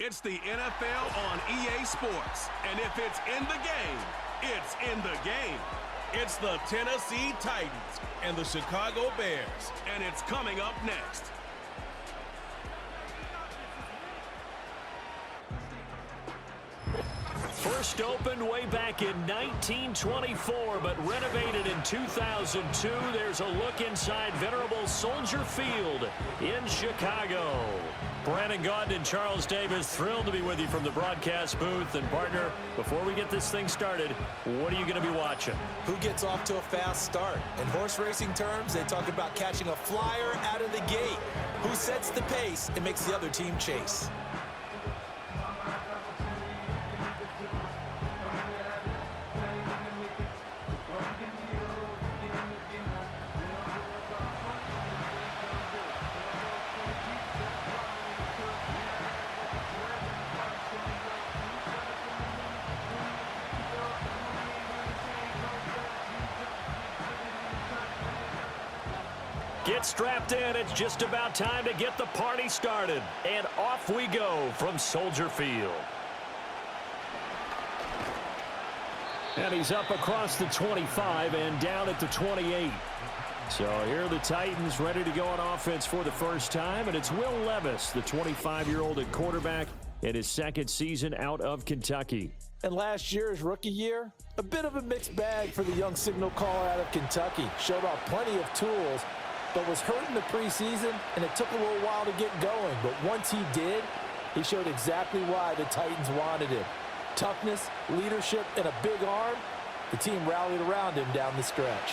It's the NFL on EA Sports. And if it's in the game, it's in the game. It's the Tennessee Titans and the Chicago Bears. And it's coming up next. First opened way back in 1924, but renovated in 2002. There's a look inside venerable Soldier Field in Chicago. Brandon Gaudin and Charles Davis, thrilled to be with you from the broadcast booth. And, partner, before we get this thing started, what are you going to be watching? Who gets off to a fast start? In horse racing terms, they talk about catching a flyer out of the gate. Who sets the pace and makes the other team chase? Get strapped in. It's just about time to get the party started. And off we go from Soldier Field. And he's up across the 25 and down at the 28. So here are the Titans ready to go on offense for the first time. And it's Will Levis, the 25-year-old at quarterback, in his second season out of Kentucky. And last year's rookie year, a bit of a mixed bag for the young signal caller out of Kentucky. Showed off plenty of tools, but was hurt in the preseason, and it took a little while to get going. But once he did, he showed exactly why the Titans wanted him. Toughness, leadership, and a big arm. The team rallied around him down the stretch.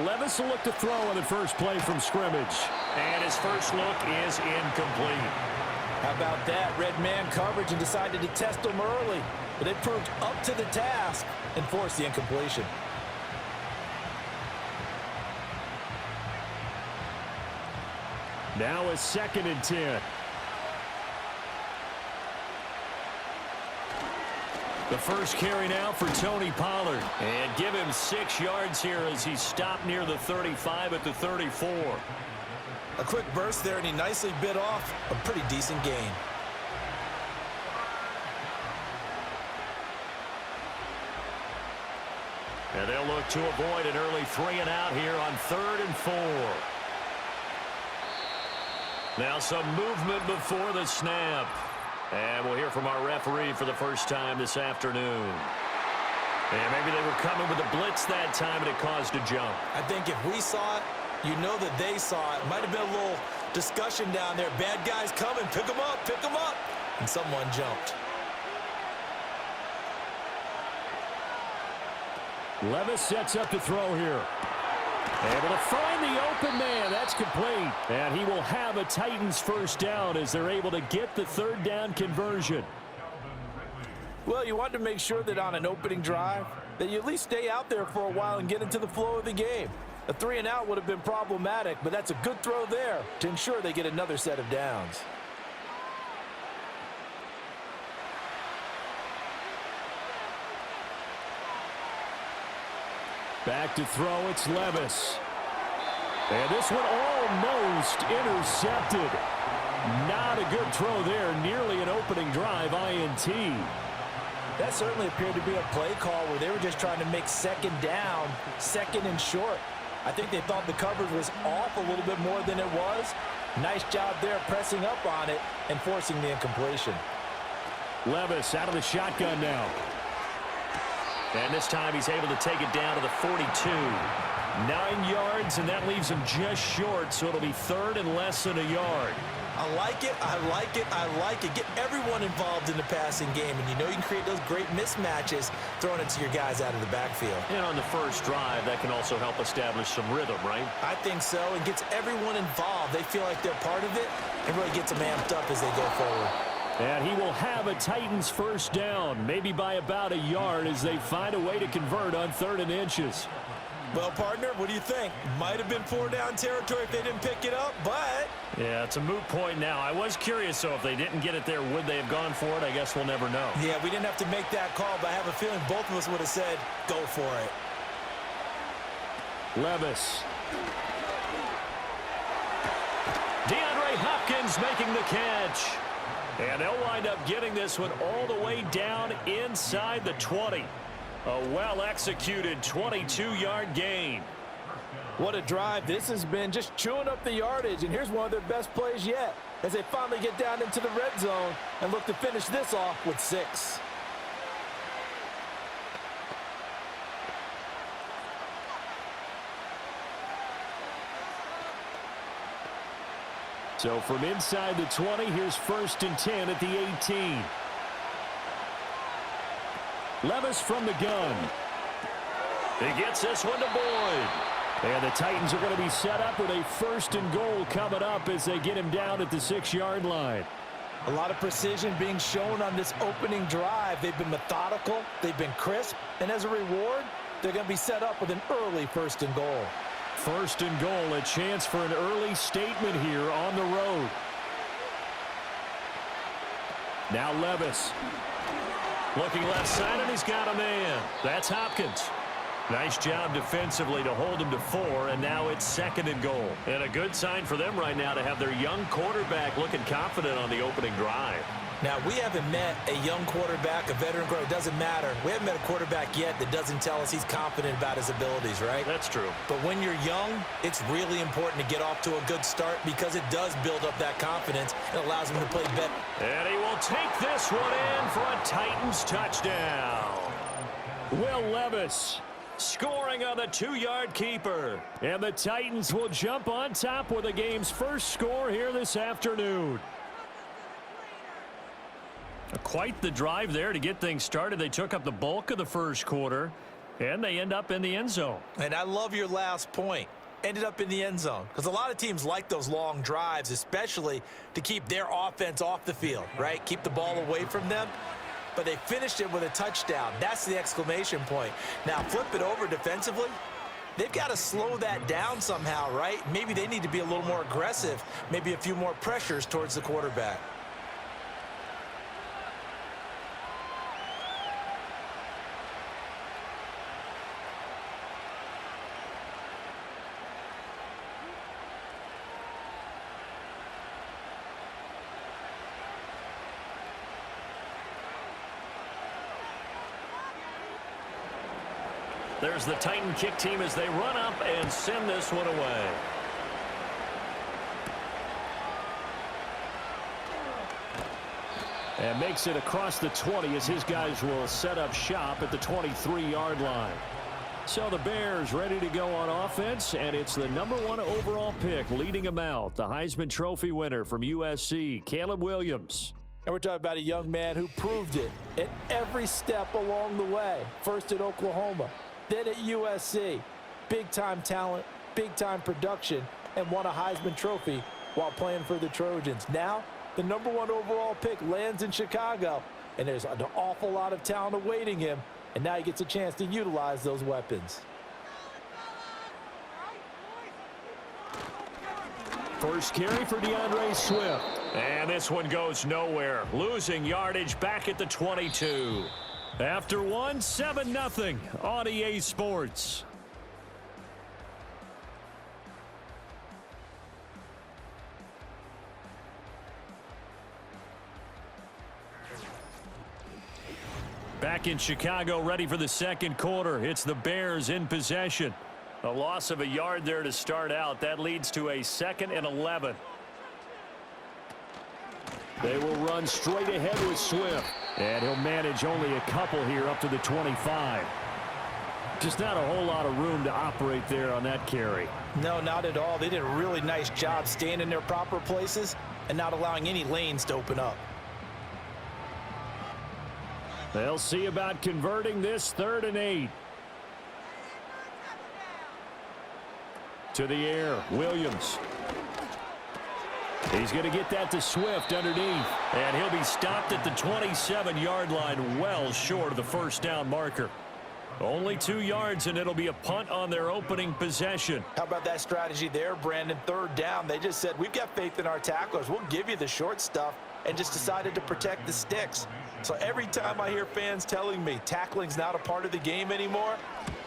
Levis will look to throw on the first play from scrimmage. And his first look is incomplete. How about that? Red man coverage and decided to test him early. But it proved up to the task and forced the incompletion. Now a 2nd and 10. The first carry now for Tony Pollard. And give him 6 yards here as he stopped near the 35 at the 34. A quick burst there, and he nicely bit off a pretty decent gain. And they'll look to avoid an early 3-and-out here on 3rd and 4. Now some movement before the snap. And we'll hear from our referee for the first time this afternoon. And maybe they were coming with a blitz that time, and it caused a jump. I think if we saw it, you know that they saw it. Might have been a little discussion down there. Bad guys coming. Pick them up. Pick them up. And someone jumped. Levis sets up to throw here. Able to find the open man. That's complete. And he will have a Titans first down as they're able to get the 3rd down conversion. Well, you want to make sure that on an opening drive that you at least stay out there for a while and get into the flow of the game. A 3-and-out would have been problematic, but that's a good throw there to ensure they get another set of downs. Back to throw, it's Levis. And this one almost intercepted. Not a good throw there, nearly an opening drive INT. That certainly appeared to be a play call where they were just trying to make 2nd down, 2nd and short. I think they thought the coverage was off a little bit more than it was. Nice job there pressing up on it and forcing the incompletion. Levis out of the shotgun now. And this time he's able to take it down to the 42. 9 yards, and that leaves him just short, so it'll be 3rd and less than a yard. I like it, I like it, I like it. Get everyone involved in the passing game, and you know you can create those great mismatches throwing it to your guys out of the backfield. And on the first drive, that can also help establish some rhythm, right? I think so, and gets everyone involved. They feel like they're part of it, and really gets them amped up as they go forward. And he will have a Titans first down, maybe by about a yard as they find a way to convert on 3rd and inches. Well, partner, what do you think? Might have been 4-down territory if they didn't pick it up, but... Yeah, it's a moot point now. I was curious, so if they didn't get it there, would they have gone for it? I guess we'll never know. Yeah, we didn't have to make that call, but I have a feeling both of us would have said, go for it. Levis. Hopkins making the catch. And they'll wind up getting this one all the way down inside the 20. A well-executed 22-yard gain. What a drive this has been, just chewing up the yardage. And here's one of their best plays yet as they finally get down into the red zone and look to finish this off with 6. So from inside the 20, here's 1st and 10 at the 18. Levis from the gun. He gets this one to Boyd. And the Titans are going to be set up with a 1st and goal coming up as they get him down at the 6-yard line. A lot of precision being shown on this opening drive. They've been methodical, they've been crisp, and as a reward, they're going to be set up with an early 1st and goal. 1st and goal, a chance for an early statement here on the road. Now Levis. Looking left side, and he's got a man. That's Hopkins. Nice job defensively to hold him to 4, and now it's 2nd and goal. And a good sign for them right now to have their young quarterback looking confident on the opening drive. Now, we haven't met a young quarterback, a veteran quarterback. It doesn't matter. We haven't met a quarterback yet that doesn't tell us he's confident about his abilities, right? That's true. But when you're young, it's really important to get off to a good start because it does build up that confidence and allows him to play better. And he will take this one in for a Titans touchdown. Will Levis scoring on the 2-yard keeper. And the Titans will jump on top with the game's first score here this afternoon. Quite the drive there to get things started. They took up the bulk of the first quarter, and they end up in the end zone. And I love your last point. Ended up in the end zone. Because a lot of teams like those long drives, especially to keep their offense off the field, right? Keep the ball away from them. But they finished it with a touchdown. That's the exclamation point. Now, flip it over defensively. They've got to slow that down somehow, right? Maybe they need to be a little more aggressive. Maybe a few more pressures towards the quarterback. There's the Titan kick team as they run up and send this one away. And makes it across the 20 as his guys will set up shop at the 23-yard line. So the Bears ready to go on offense, and it's the #1 overall pick leading them out, the Heisman Trophy winner from USC, Caleb Williams. And we're talking about a young man who proved it at every step along the way. First at Oklahoma, then at USC. Big-time talent, big-time production, and won a Heisman Trophy while playing for the Trojans. Now, the #1 overall pick lands in Chicago, and there's an awful lot of talent awaiting him, and now he gets a chance to utilize those weapons. First carry for DeAndre Swift. And this one goes nowhere. Losing yardage back at the 22. After one, 7-0 on EA Sports. Back in Chicago, ready for the second quarter. It's the Bears in possession. A loss of a yard there to start out. That leads to a 2nd and 11. They will run straight ahead with Swift. And he'll manage only a couple here up to the 25. Just not a whole lot of room to operate there on that carry. No, not at all. They did a really nice job staying in their proper places and not allowing any lanes to open up. They'll see about converting this 3rd and 8. To the air, Williams. He's going to get that to Swift underneath. And he'll be stopped at the 27-yard line, well short of the first down marker. Only 2 yards, and it'll be a punt on their opening possession. How about that strategy there, Brandon? 3rd down. They just said, we've got faith in our tacklers. We'll give you the short stuff, and just decided to protect the sticks. So every time I hear fans telling me tackling's not a part of the game anymore,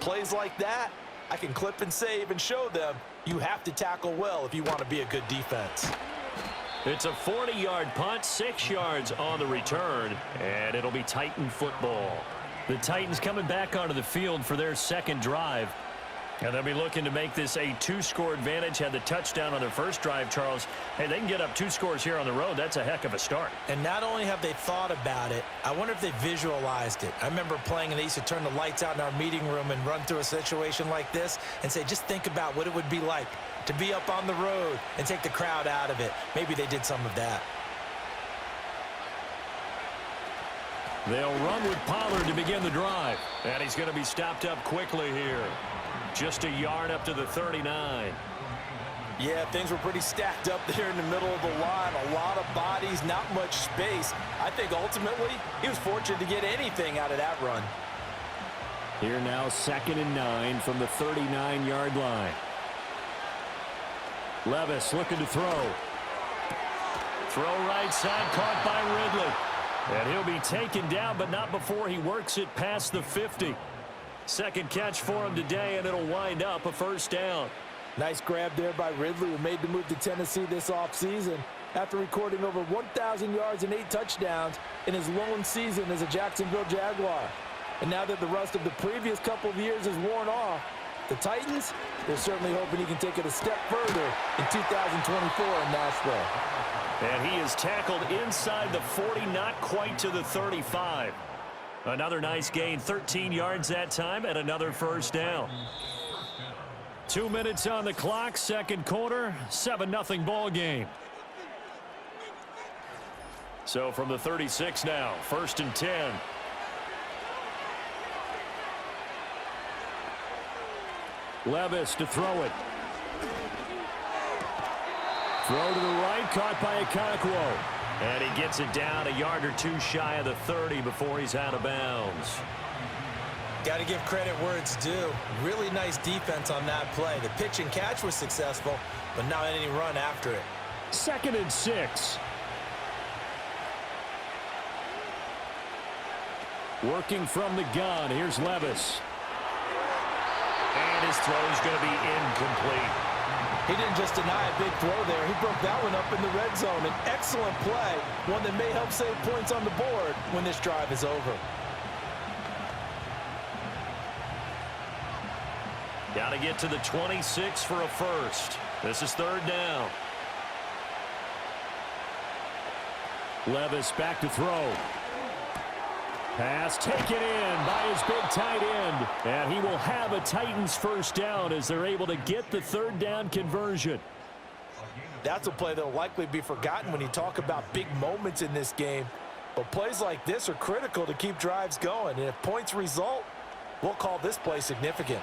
plays like that, I can clip and save and show them you have to tackle well if you want to be a good defense. It's a 40-yard punt, 6 yards on the return, and it'll be Titan football. The Titans coming back onto the field for their second drive. And they'll be looking to make this a 2-score advantage. Had the touchdown on their first drive, Charles. Hey, they can get up 2 scores here on the road. That's a heck of a start. And not only have they thought about it, I wonder if they visualized it. I remember playing, and they used to turn the lights out in our meeting room and run through a situation like this and say, just think about what it would be like to be up on the road and take the crowd out of it. Maybe they did some of that. They'll run with Pollard to begin the drive. And he's going to be stopped up quickly here. Just a yard up to the 39. Yeah, things were pretty stacked up there in the middle of the line. A lot of bodies, not much space. I think ultimately he was fortunate to get anything out of that run. Here now, 2nd and 9 from the 39-yard line. Levis looking to throw. Throw right side, caught by Ridley. And he'll be taken down, but not before he works it past the 50. Second catch for him today, and it'll wind up a first down. Nice grab there by Ridley, who made the move to Tennessee this offseason after recording over 1,000 yards and 8 touchdowns in his lone season as a Jacksonville Jaguar. And now that the rust of the previous couple of years is worn off, the Titans, they're certainly hoping he can take it a step further in 2024 in Nashville. And he is tackled inside the 40, not quite to the 35. Another nice gain, 13 yards that time, and another first down. 2 minutes on the clock, second quarter, 7-0 ball game. So from the 36 now, 1st and 10. Levis to throw it. Throw to the right, caught by Okonkwo. And he gets it down a yard or 2 shy of the 30 before he's out of bounds. Got to give credit where it's due. Really nice defense on that play. The pitch and catch was successful, but not any run after it. 2nd and 6. Working from the gun, here's Levis. And his throw is going to be incomplete. He didn't just deny a big throw there. He broke that one up in the red zone. An excellent play, one that may help save points on the board when this drive is over. Got to get to the 26 for a first. This is 3rd down. Levis back to throw. Pass taken in by his big tight end. And he will have a Titans first down as they're able to get the 3rd down conversion. That's a play that will likely be forgotten when you talk about big moments in this game. But plays like this are critical to keep drives going. And if points result, we'll call this play significant.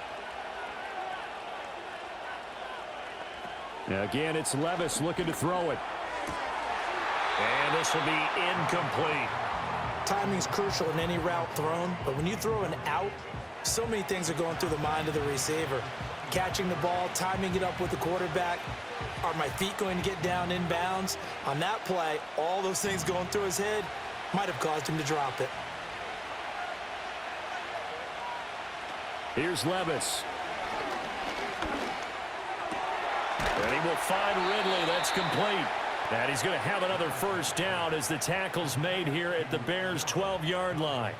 Now again, it's Levis looking to throw it. And this will be incomplete. Timing's crucial in any route thrown, but when you throw an out, so many things are going through the mind of the receiver. Catching the ball, timing it up with the quarterback. Are my feet going to get down in bounds? On that play, all those things going through his head might have caused him to drop it. Here's Levis. And he will find Ridley. That's complete. And he's going to have another first down as the tackle's made here at the Bears' 12-yard line.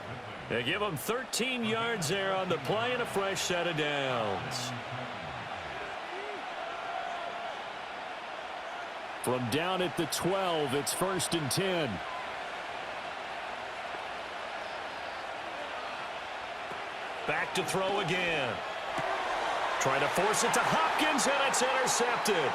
They give him 13 yards there on the play and a fresh set of downs. From down at the 12, it's 1st and 10. Back to throw again. Trying to force it to Hopkins, and it's intercepted.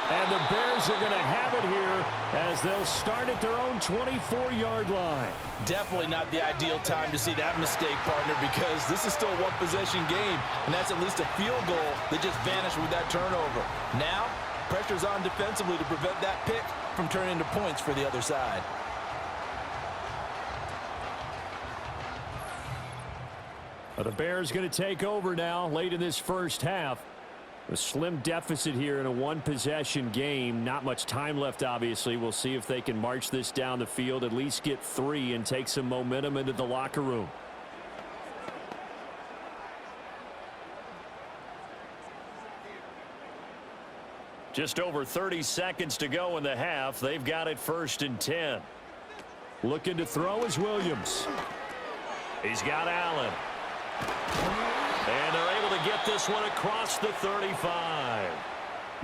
And the Bears are going to have it here as they'll start at their own 24-yard line. Definitely not the ideal time to see that mistake, partner, because this is still a one-possession game, and that's at least a field goal that just vanished with that turnover. Now, pressure's on defensively to prevent that pick from turning into points for the other side. The Bears going to take over now late in this first half. A slim deficit here in a one-possession game. Not much time left, obviously. We'll see if they can march this down the field, at least get 3, and take some momentum into the locker room. Just over 30 seconds to go in the half. They've got it 1st and 10. Looking to throw is Williams. He's got Allen. And they're able to get this one across the 35.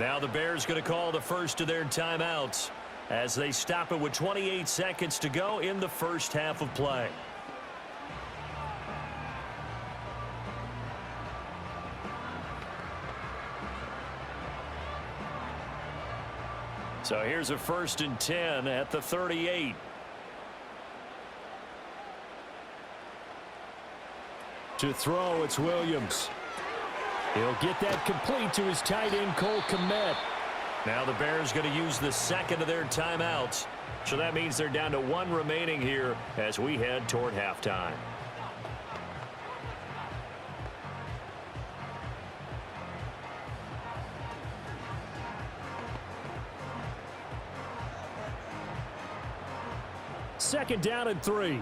Now the Bears going to call the first of their timeouts as they stop it with 28 seconds to go in the first half of play. So here's a 1st and 10 at the 38. To throw, it's Williams. He'll get that complete to his tight end, Cole Kmet. Now the Bears going to use the second of their timeouts. So that means they're down to 1 remaining here as we head toward halftime. Second down and 3.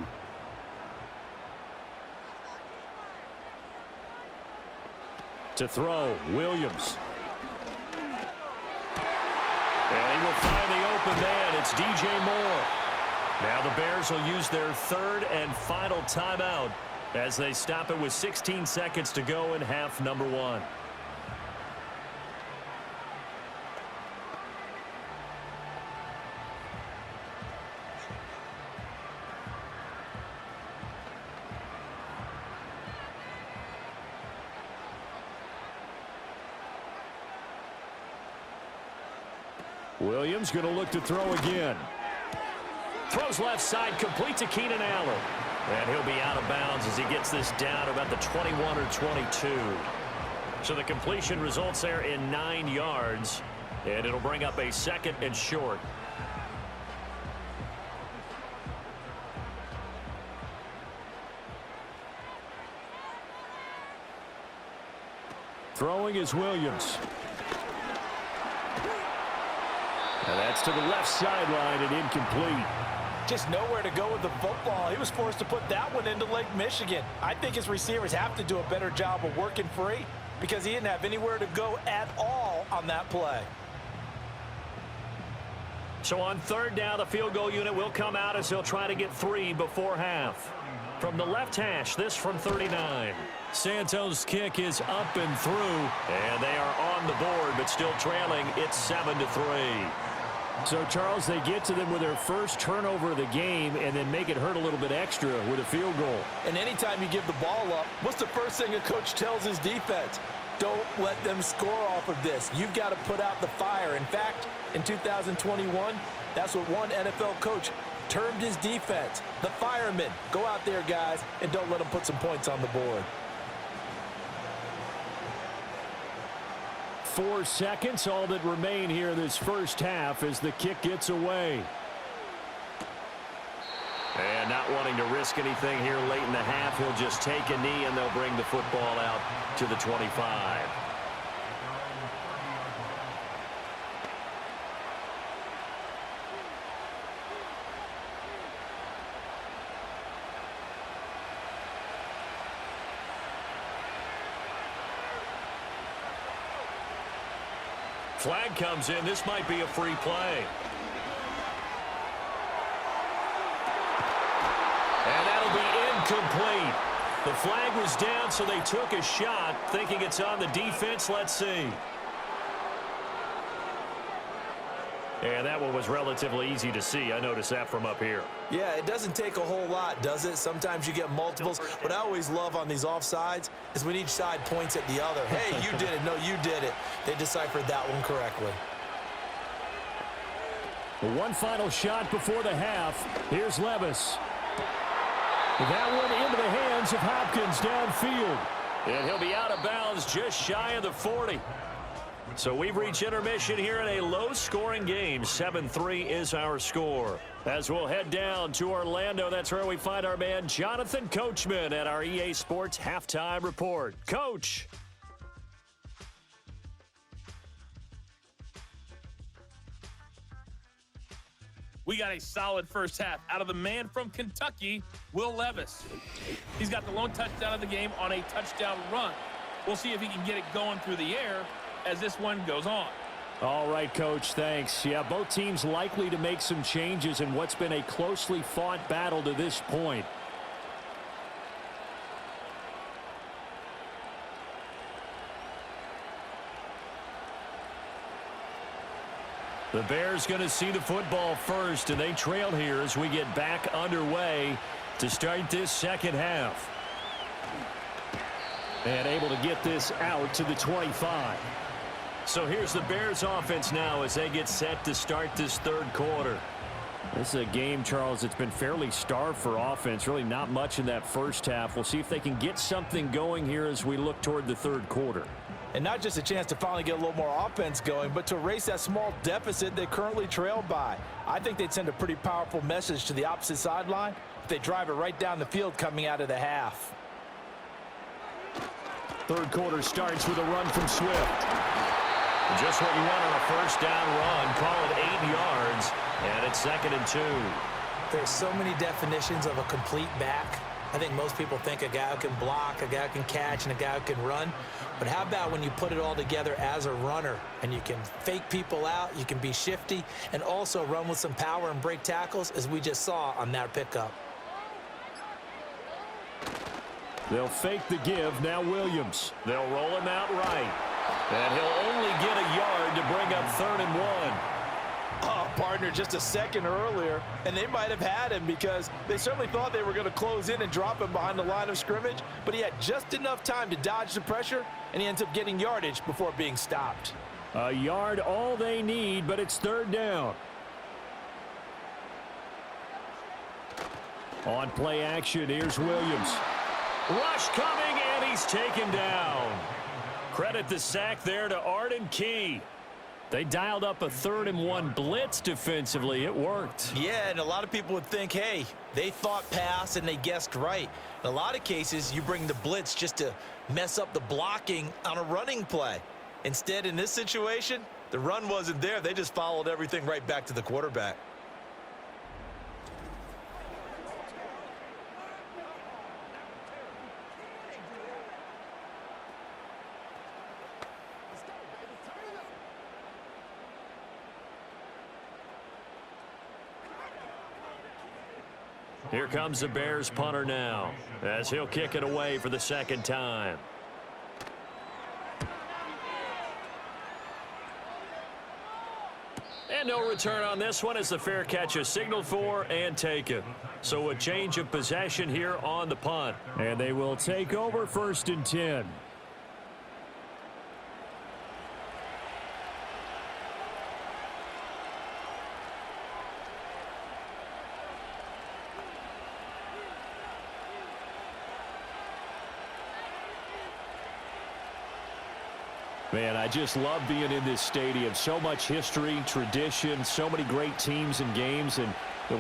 To throw, Williams. And he will find the open man. It's DJ Moore. Now the Bears will use their 3rd and final timeout as they stop it with 16 seconds to go in half number 1. Williams going to look to throw again. Throws left side, complete to Keenan Allen. And he'll be out of bounds as he gets this down about the 21 or 22. So the completion results there in 9 yards. And it'll bring up a 2nd and short. Throwing is Williams. And that's to the left sideline and incomplete. Just nowhere to go with the football. He was forced to put that one into Lake Michigan. I think his receivers have to do a better job of working free because he didn't have anywhere to go at all on that play. So on 3rd down, the field goal unit will come out as he'll try to get 3 before half. From the left hash, this from 39. Santos' kick is up and through. And they are on the board, but still trailing. It's 7-3. So, Charles, they get to them with their first turnover of the game and then make it hurt a little bit extra with a field goal. And anytime you give the ball up, what's the first thing a coach tells his defense? Don't let them score off of this. You've got to put out the fire. In fact, in 2021, that's what one NFL coach termed his defense. The firemen. Go out there, guys, and don't let them put some points on the board. 4 seconds, all that remain here in this first half as the kick gets away. And not wanting to risk anything here late in the half, he'll just take a knee and they'll bring the football out to the 25. Flag comes in. This might be a free play. And that'll be incomplete. The flag was down, so they took a shot, thinking it's on the defense. Let's see. And that one was relatively easy to see. I noticed that from up here. Yeah, it doesn't take a whole lot, does it? Sometimes you get multiples. What I always love on these offsides is when each side points at the other. Hey, you did it. No, you did it. They deciphered that one correctly. One final shot before the half. Here's Levis. That one into the hands of Hopkins downfield. And he'll be out of bounds just shy of the 40. So we've reached intermission here in a low-scoring game. 7-3 is our score. As we'll head down to Orlando, that's where we find our man Jonathan Coachman at our EA Sports Halftime Report. Coach. We got a solid first half out of the man from Kentucky, Will Levis. He's got the lone touchdown of the game on a touchdown run. We'll see if he can get it going through the air as this one goes on. All right, Coach, thanks. Yeah, both teams likely to make some changes in what's been a closely fought battle to this point. The Bears going to see the football first, and they trail here as we get back underway to start this second half. And able to get this out to the 25. So here's the Bears offense now as they get set to start this third quarter. This is a game, Charles, it's been fairly starved for offense. Really not much in that first half. We'll see if they can get something going here as we look toward the third quarter. And not just a chance to finally get a little more offense going, but to erase that small deficit they currently trailed by. I think they'd send a pretty powerful message to the opposite sideline if they drive it right down the field coming out of the half. Third quarter starts with a run from Swift. Just what you want on a first down run. Call it 8 yards, and it's 2nd and 2. There's so many definitions of a complete back. I think most people think a guy who can block, a guy who can catch, and a guy who can run. But how about when you put it all together as a runner, and you can fake people out, you can be shifty, and also run with some power and break tackles, as we just saw on that pickup. They'll fake the give. Now Williams. They'll roll him out right. And he'll only get a yard to bring up 3rd and 1. Oh, partner, just a second earlier, and they might have had him because they certainly thought they were going to close in and drop him behind the line of scrimmage, but he had just enough time to dodge the pressure, and he ends up getting yardage before being stopped. A yard all they need, but it's 3rd down. On play action, here's Williams. Rush coming, and he's taken down. Credit the sack there to Arden Key. They dialed up a 3rd and 1 blitz defensively. It worked. Yeah, and a lot of people would think, hey, they thought pass and they guessed right. In a lot of cases, you bring the blitz just to mess up the blocking on a running play. Instead, in this situation, the run wasn't there. They just followed everything right back to the quarterback. Here comes the Bears punter now as he'll kick it away for the 2nd time. And no return on this one as the fair catch is signaled for and taken. So a change of possession here on the punt. And they will take over 1st and 10. Man, I just love being in this stadium. So much history, tradition, so many great teams and games, and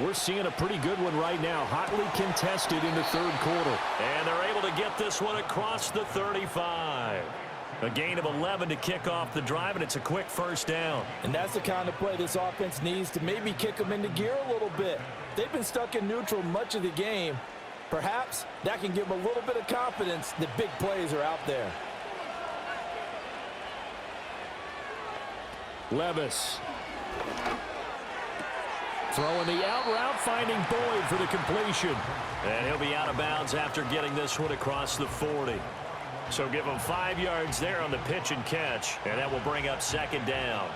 we're seeing a pretty good one right now. Hotly contested in the 3rd quarter. And they're able to get this one across the 35. A gain of 11 to kick off the drive, and it's a quick 1st down. And that's the kind of play this offense needs to maybe kick them into gear a little bit. They've been stuck in neutral much of the game. Perhaps that can give them a little bit of confidence that big plays are out there. Levis. Throwing the out route, finding Boyd for the completion. And he'll be out of bounds after getting this one across the 40. So give him 5 yards there on the pitch and catch. And that will bring up 2nd down.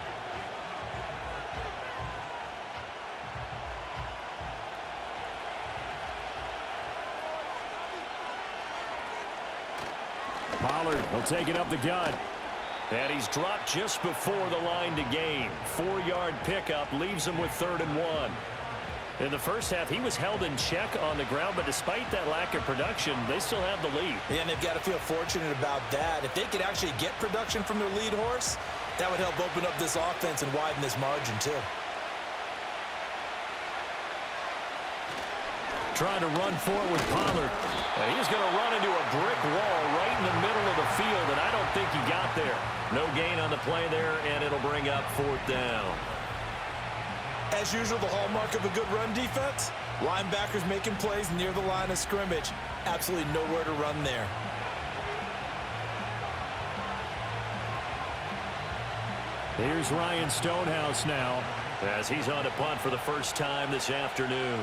Pollard will take it up the gut. And he's dropped just before the line to gain. 4-yard pickup leaves him with 3rd and 1. In the first half, he was held in check on the ground, but despite that lack of production, they still have the lead. Yeah, and they've got to feel fortunate about that. If they could actually get production from their lead horse, that would help open up this offense and widen this margin too. Trying to run forward with Pollard. And he's going to run into a brick wall right in the middle of the field, and I don't think he got there. No gain on the play there, and it'll bring up 4th down. As usual, the hallmark of a good run defense, linebackers making plays near the line of scrimmage. Absolutely nowhere to run there. Here's Ryan Stonehouse now as he's on to punt for the first time this afternoon.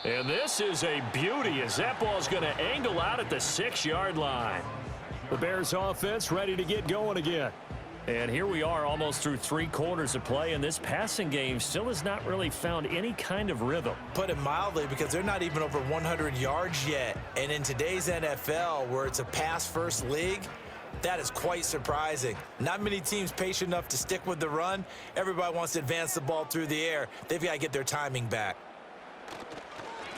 And this is a beauty as that ball's going to angle out at the 6-yard line. The Bears offense ready to get going again. And here we are almost through 3 quarters of play, and this passing game still has not really found any kind of rhythm. Put it mildly, because they're not even over 100 yards yet. And in today's NFL, where it's a pass-first league, that is quite surprising. Not many teams patient enough to stick with the run. Everybody wants to advance the ball through the air. They've got to get their timing back.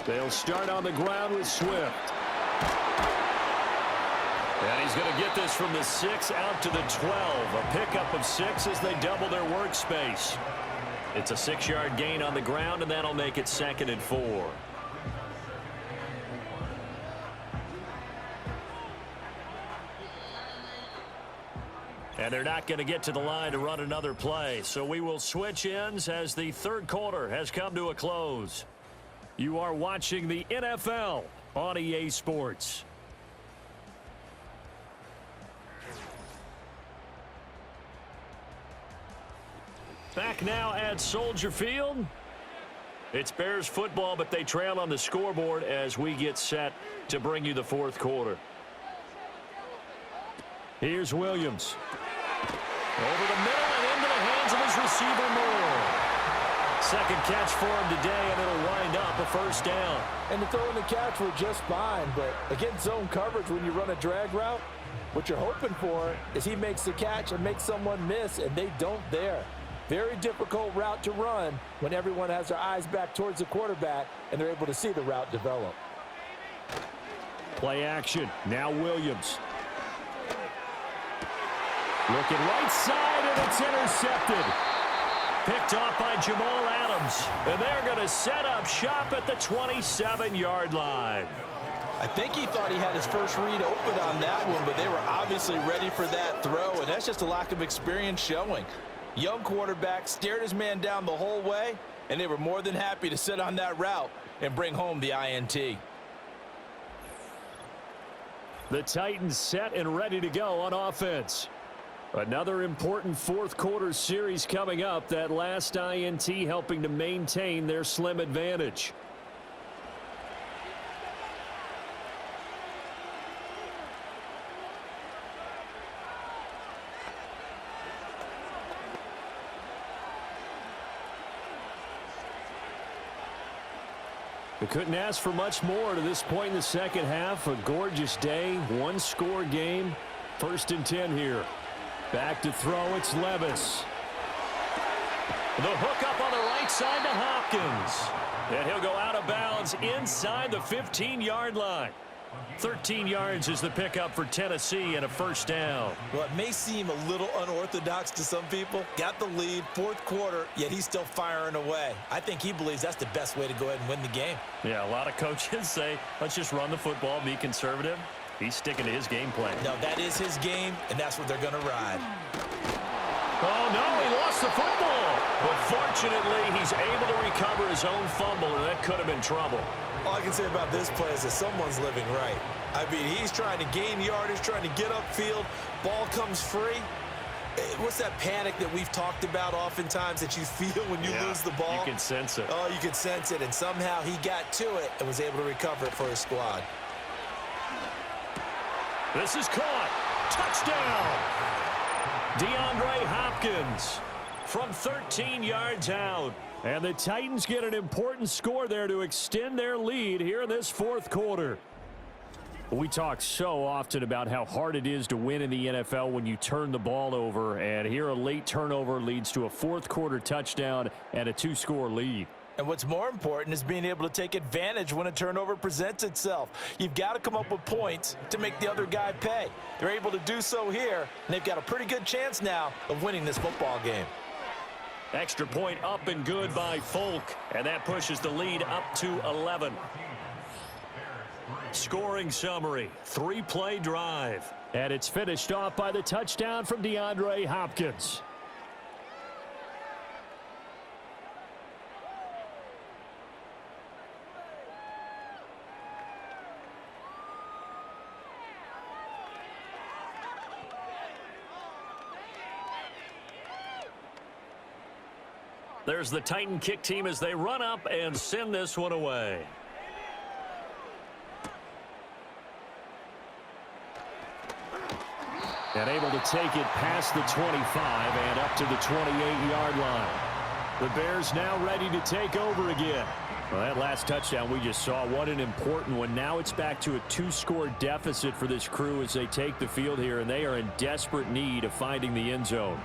They'll start on the ground with Swift. And he's going to get this from the 6 out to the 12. A pickup of 6 as they double their workspace. It's a 6-yard gain on the ground, and that'll make it 2nd and 4. And they're not going to get to the line to run another play. So we will switch ends as the 3rd quarter has come to a close. You are watching the NFL on EA Sports. Back now at Soldier Field. It's Bears football, but they trail on the scoreboard as we get set to bring you the 4th quarter. Here's Williams. Over the middle and into the hands of his receiver Moore. 2nd catch for him today, and it'll wind up a 1st down. And the throw and the catch were just fine, but against zone coverage when you run a drag route, what you're hoping for is he makes the catch and makes someone miss, and they don't there. Very difficult route to run when everyone has their eyes back towards the quarterback and they're able to see the route develop. Play action. Now Williams. Looking right side, and it's intercepted. Picked off by Jamal Adams. And they're going to set up shop at the 27-yard line. I think he thought he had his first read open on that one, but they were obviously ready for that throw, and that's just a lack of experience showing. Young quarterback stared his man down the whole way, and they were more than happy to sit on that route and bring home the INT. The Titans set and ready to go on offense. Another important 4th quarter series coming up. That last INT helping to maintain their slim advantage. We couldn't ask for much more to this point in the 2nd half. A gorgeous day, 1-score game. 1st and 10 here. Back to throw, it's Levis. The hook up on the right side to Hopkins. And he'll go out of bounds inside the 15-yard line. 13 yards is the pickup for Tennessee and a 1st down. Well, it may seem a little unorthodox to some people. Got the lead, 4th quarter, yet he's still firing away. I think he believes that's the best way to go ahead and win the game. Yeah, a lot of coaches say, let's just run the football, be conservative. He's sticking to his game plan. No, that is his game, and that's what they're going to ride. Oh, no, he lost the football. But fortunately, he's able to recover his own fumble, and that could have been trouble. All I can say about this play is that someone's living right. I mean, he's trying to gain yardage, trying to get upfield. Ball comes free. What's that panic that we've talked about oftentimes that you feel when you lose the ball? You can sense it. Oh, you can sense it, and somehow he got to it and was able to recover it for his squad. This is caught. Touchdown. DeAndre Hopkins from 13 yards out. And the Titans get an important score there to extend their lead here in this 4th quarter. We talk so often about how hard it is to win in the NFL when you turn the ball over. And here a late turnover leads to a 4th quarter touchdown and a 2-score lead. And what's more important is being able to take advantage when a turnover presents itself. You've got to come up with points to make the other guy pay. They're able to do so here, and they've got a pretty good chance now of winning this football game. Extra point up and good by Folk, and that pushes the lead up to 11. Scoring summary, 3-play drive, and it's finished off by the touchdown from DeAndre Hopkins. There's the Titan kick team as they run up and send this one away. And able to take it past the 25 and up to the 28-yard line. The Bears now ready to take over again. Well, that last touchdown we just saw, what an important one. Now it's back to a 2-score deficit for this crew as they take the field here, and they are in desperate need of finding the end zone.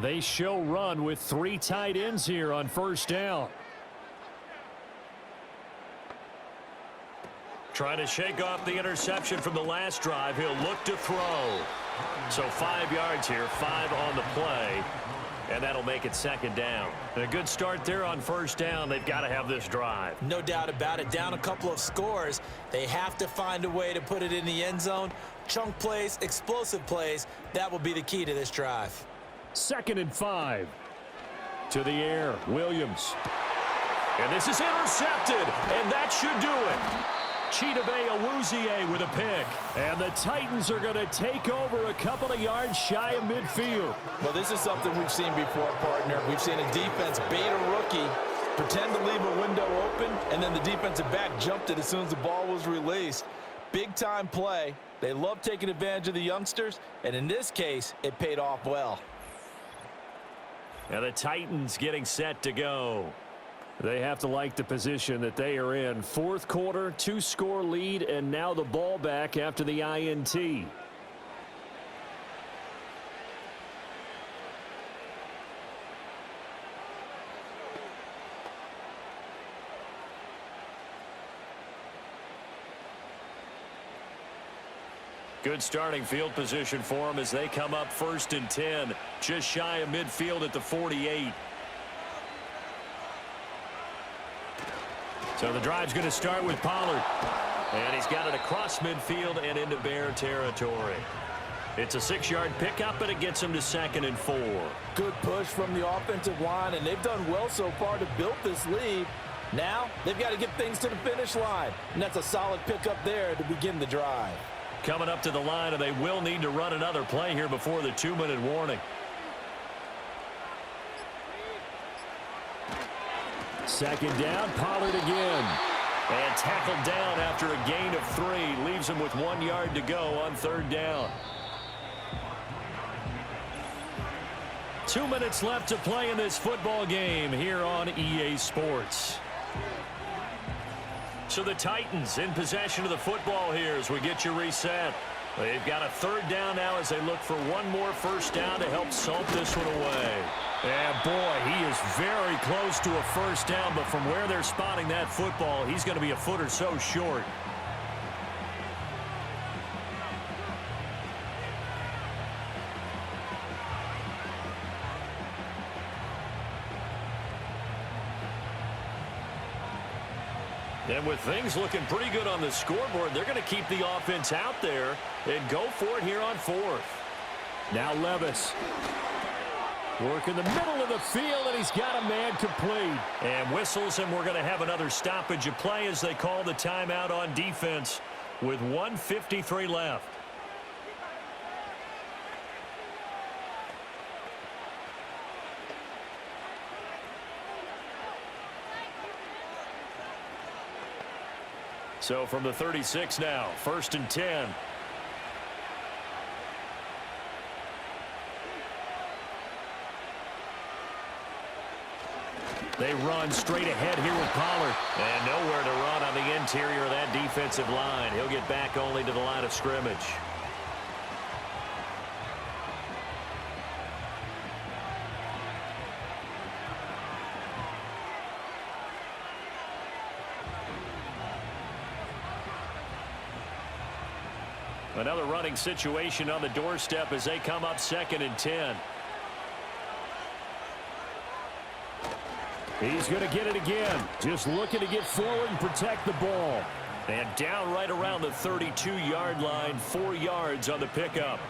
They show run with 3 tight ends here on first down. Trying to shake off the interception from the last drive. He'll look to throw. So 5 yards here, 5 on the play. And that'll make it second down. And a good start there on first down. They've got to have this drive. No doubt about it. Down a couple of scores. They have to find a way to put it in the end zone. Chunk plays, explosive plays. That will be the key to this drive. 2nd and 5. To the air, Williams. And this is intercepted, and that should do it. Chidobe Awuzie with a pick. And the Titans are going to take over a couple of yards shy of midfield. Well, this is something we've seen before, partner. We've seen a defense bait a rookie, pretend to leave a window open, and then the defensive back jumped it as soon as the ball was released. Big-time play. They love taking advantage of the youngsters, and in this case, it paid off well. And the Titans getting set to go. They have to like the position that they are in. 4th quarter, 2-score lead, and now the ball back after the INT. Good starting field position for them as they come up 1st and 10. Just shy of midfield at the 48. So the drive's going to start with Pollard. And he's got it across midfield and into Bear territory. It's a 6-yard pickup, and it gets him to 2nd and 4. Good push from the offensive line, and they've done well so far to build this lead. Now they've got to get things to the finish line. And that's a solid pickup there to begin the drive. Coming up to the line, and they will need to run another play here before the 2-minute warning. Second down, Pollard again. And tackled down after a gain of 3. Leaves him with 1 yard to go on 3rd down. 2 minutes left to play in this football game here on EA Sports. So the Titans in possession of the football here as we get you reset. They've got a 3rd down now as they look for one more first down to help salt this one away. And boy, he is very close to a first down, but from where they're spotting that football, he's going to be a foot or so short. And with things looking pretty good on the scoreboard, they're going to keep the offense out there and go for it here on 4th. Now Levis. Work in the middle of the field, and he's got a man complete. And whistles, and we're going to have another stoppage of play as they call the timeout on defense with 1:53 left. So from the 36 now, 1st and 10. They run straight ahead here with Pollard. And nowhere to run on the interior of that defensive line. He'll get back only to the line of scrimmage. Another running situation on the doorstep as they come up 2nd and 10. He's going to get it again. Just looking to get forward and protect the ball. And down right around the 32-yard line, 4 yards on the pickup.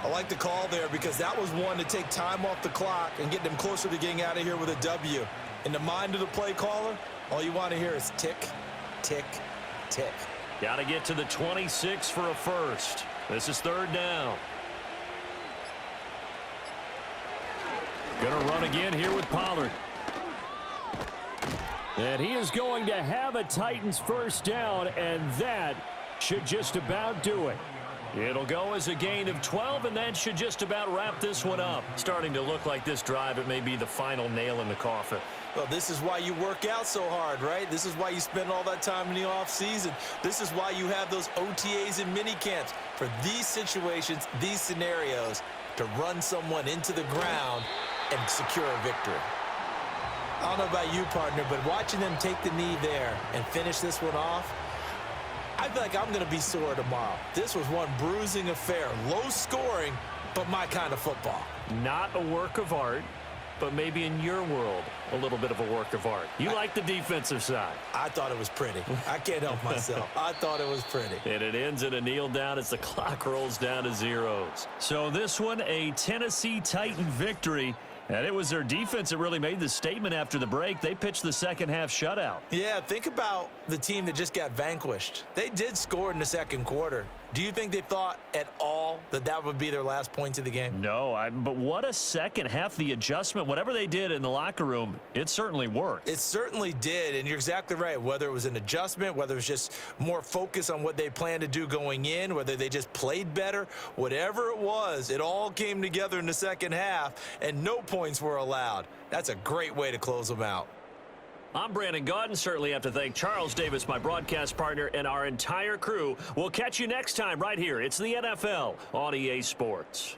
I like the call there because that was one to take time off the clock and get them closer to getting out of here with a W. In the mind of the play caller, all you want to hear is tick, tick, tick. Got to get to the 26 for a first. This is third down. Going to run again here with Pollard. And he is going to have a Titans first down, and that should just about do it. It'll go as a gain of 12, and that should just about wrap this one up. Starting to look like this drive, it may be the final nail in the coffin. Well, this is why you work out so hard, right? This is why you spend all that time in the offseason. This is why you have those OTAs and mini camps for these situations, these scenarios, to run someone into the ground and secure a victory. I don't know about you, partner, but watching them take the knee there and finish this one off, I feel like I'm going to be sore tomorrow. This was one bruising affair. Low scoring, but my kind of football. Not a work of art, but maybe in your world, a little bit of a work of art. You like the defensive side. I thought it was pretty. I can't help myself. I thought it was pretty. And it ends in a kneel down as the clock rolls down to zeros. So this one, a Tennessee Titan victory. And it was their defense that really made the statement after the break. They pitched the second half shutout. Yeah, think about the team that just got vanquished. They did score in the second quarter. Do you think they thought at all that that would be their last points of the game? No, but what a second half. The adjustment, whatever they did in the locker room, it certainly worked. It certainly did, and you're exactly right. Whether it was an adjustment, whether it was just more focus on what they planned to do going in, whether they just played better, whatever it was, it all came together in the second half, and no points were allowed. That's a great way to close them out. I'm Brandon Gaudin. Certainly have to thank Charles Davis, my broadcast partner, and our entire crew. We'll catch you next time right here. It's the NFL on EA Sports.